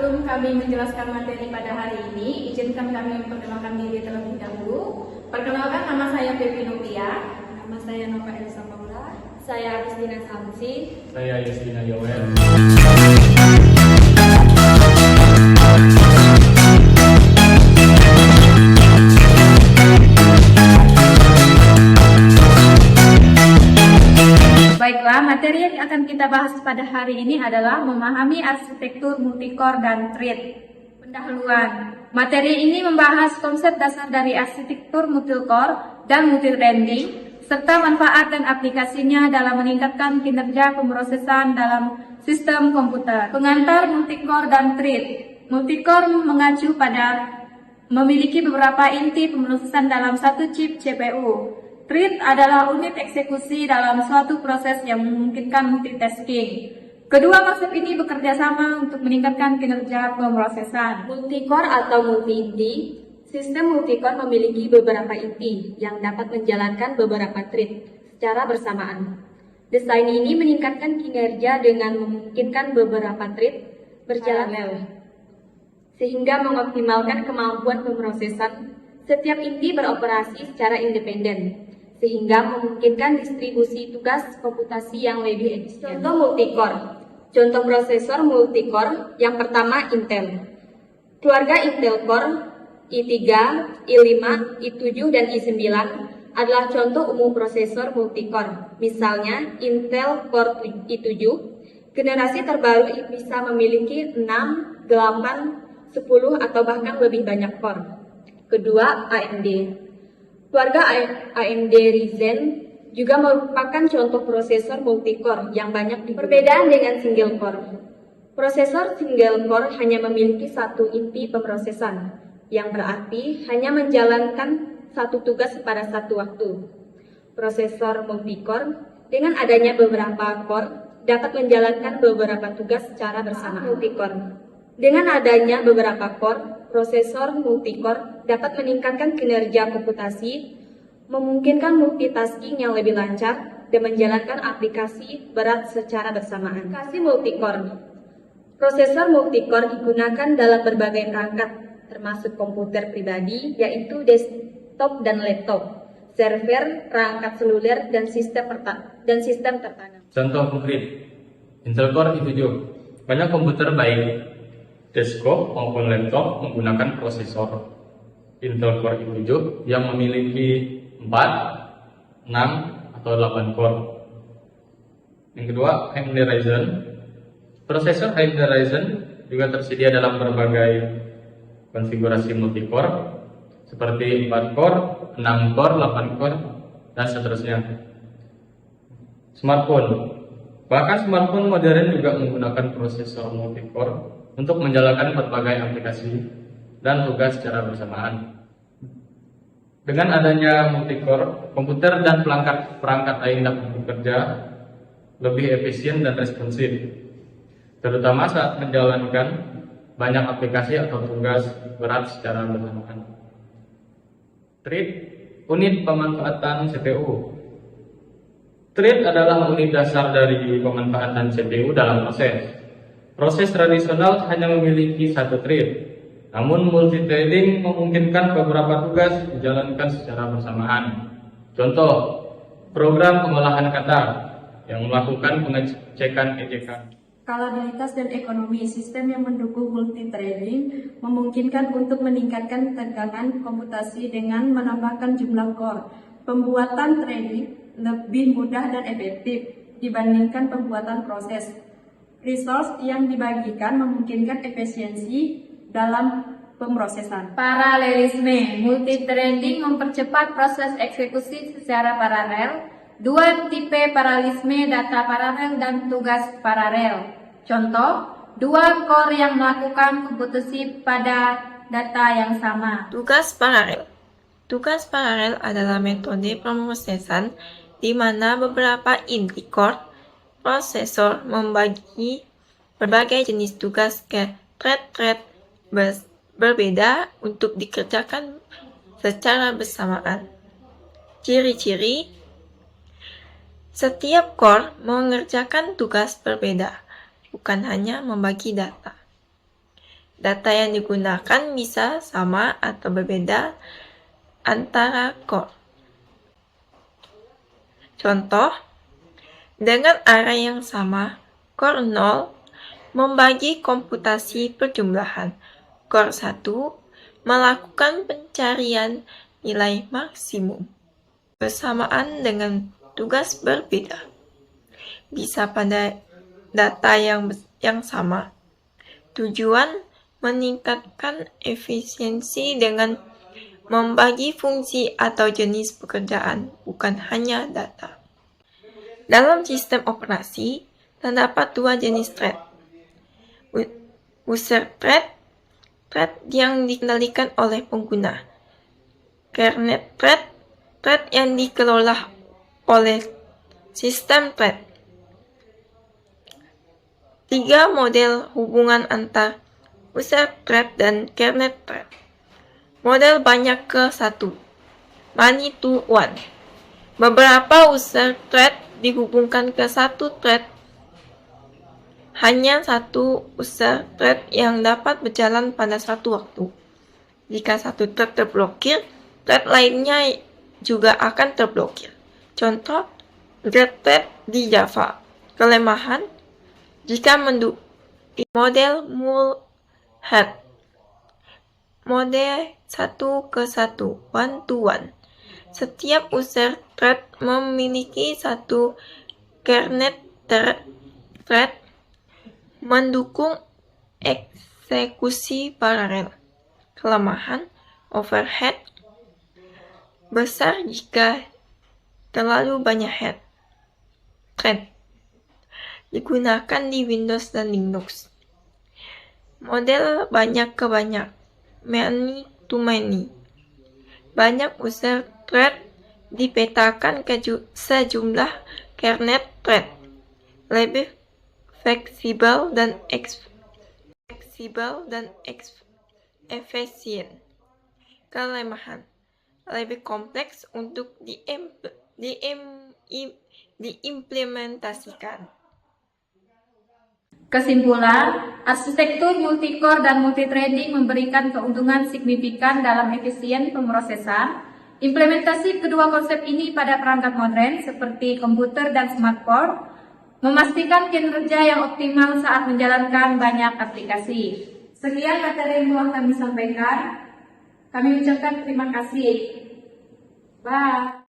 sebelum kami menjelaskan materi pada hari ini, izinkan kami memperkenalkan diri terlebih dahulu. Perkenalkan, nama saya Pepi Novia. Nama saya Nova Elsa Paula. Saya Aristina Samsi. Saya Yustina Yowel. Baiklah, materi yang akan kita bahas pada hari ini adalah memahami arsitektur multicore dan thread. Pendahuluan. Materi ini membahas konsep dasar dari arsitektur multicore dan multithreading, serta manfaat dan aplikasinya dalam meningkatkan kinerja pemrosesan dalam sistem komputer. Pengantar multicore dan thread. Multicore mengacu pada memiliki beberapa inti pemrosesan dalam satu chip CPU. Thread adalah unit eksekusi dalam suatu proses yang memungkinkan multitasking. Kedua konsep ini bekerja sama untuk meningkatkan kinerja pemrosesan. Multicore atau multi-inti. Sistem multicore memiliki beberapa inti yang dapat menjalankan beberapa thread secara bersamaan. Desain ini meningkatkan kinerja dengan memungkinkan beberapa thread berjalan paralel, sehingga mengoptimalkan kemampuan pemrosesan. Setiap inti beroperasi secara independen, sehingga memungkinkan distribusi tugas komputasi yang lebih efisien. Contoh multicore. Contoh prosesor multicore yang pertama Intel. Keluarga Intel Core i3, i5, i7, dan i9 adalah contoh umum prosesor multicore. Misalnya Intel Core i7, generasi terbaru bisa memiliki 6, 8, 10, atau bahkan lebih banyak core. Kedua, AMD. Keluarga AMD Ryzen juga merupakan contoh prosesor multicore yang banyak digunakan. Perbedaan dengan single core. Prosesor single core hanya memiliki satu inti pemrosesan, yang berarti hanya menjalankan satu tugas pada satu waktu. Prosesor multicore dengan adanya beberapa core dapat menjalankan beberapa tugas secara bersamaan. Multicore. Dengan adanya beberapa core, prosesor multicore dapat meningkatkan kinerja komputasi, memungkinkan multitasking yang lebih lancar, dan menjalankan aplikasi berat secara bersamaan. Aplikasi multicore. Prosesor multicore digunakan dalam berbagai perangkat, termasuk komputer pribadi, yaitu desktop dan laptop, server, perangkat seluler, dan sistem tertanam. Contoh konkret, Intel Core i7. Banyak komputer baik desktop maupun laptop menggunakan prosesor Intel Core i7 yang memiliki 4, 6, atau 8 core. Yang kedua, AMD Ryzen. Prosesor AMD Ryzen juga tersedia dalam berbagai konfigurasi multicore seperti 4 core, 6 core, 8 core, dan seterusnya. Smartphone. Bahkan smartphone modern juga menggunakan prosesor multicore untuk menjalankan berbagai aplikasi dan tugas secara bersamaan. Dengan adanya multicore, komputer dan perangkat lain dapat bekerja lebih efisien dan responsif, terutama saat menjalankan banyak aplikasi atau tugas berat secara bersamaan. Thread, unit pemanfaatan CPU. Thread adalah unit dasar dari pemanfaatan CPU dalam proses. Proses tradisional hanya memiliki satu thread, namun multithreading memungkinkan beberapa tugas dijalankan secara bersamaan. Contoh, program pengolahan kata yang melakukan pengecekan ejekan. Skalabilitas dan ekonomi. Sistem yang mendukung multithreading memungkinkan untuk meningkatkan tegangan komputasi dengan menambahkan jumlah core. Pembuatan threading lebih mudah dan efektif dibandingkan pembuatan proses. Resource yang dibagikan memungkinkan efisiensi dalam pemrosesan. Paralelisme. Multithreading mempercepat proses eksekusi secara paralel. Dua tipe paralelisme, data paralel dan tugas paralel. Contoh, dua core yang melakukan komputasi pada data yang sama. Tugas paralel. Tugas paralel adalah metode pemrosesan di mana beberapa inti core prosesor membagi berbagai jenis tugas ke thread-thread berbeda untuk dikerjakan secara bersamaan. Ciri-ciri: setiap core mengerjakan tugas berbeda, bukan hanya membagi data. Data yang digunakan bisa sama atau berbeda antara core. Contoh, dengan array yang sama, core 0 membagi komputasi perjumlahan, core 1 melakukan pencarian nilai maksimum. Bersamaan dengan tugas berbeda, bisa pada data yang sama. Tujuan meningkatkan efisiensi dengan membagi fungsi atau jenis pekerjaan, bukan hanya data. Dalam sistem operasi, terdapat dua jenis thread. User thread yang dikendalikan oleh pengguna. Kernel thread yang dikelola oleh sistem thread. 3 model hubungan antar user thread dan kernel thread. Model banyak ke satu, many to one. Beberapa user thread dihubungkan ke satu thread. Hanya satu user thread yang dapat berjalan pada satu waktu. Jika satu thread terblokir, thread lainnya juga akan terblokir. Contoh, get thread di Java. Kelemahan, jika mendukung model mul-head, model 1 ke 1, one to one. Setiap user thread memiliki satu kernel thread mendukung eksekusi paralel. Kelemahan, overhead besar jika terlalu banyak thread digunakan di Windows dan Linux. Model banyak ke banyak, many to many. Banyak user thread dipetakan ke sejumlah kernel thread. Lebih fleksibel dan efisien. Kelemahan, lebih kompleks untuk diimplementasikan. Kesimpulan, arsitektur multicore dan multithreading memberikan keuntungan signifikan dalam efisien pemrosesan. Implementasi kedua konsep ini pada perangkat modern seperti komputer dan smartphone memastikan kinerja yang optimal saat menjalankan banyak aplikasi. Sekian materi yang telah kami sampaikan. Kami ucapkan terima kasih. Bye.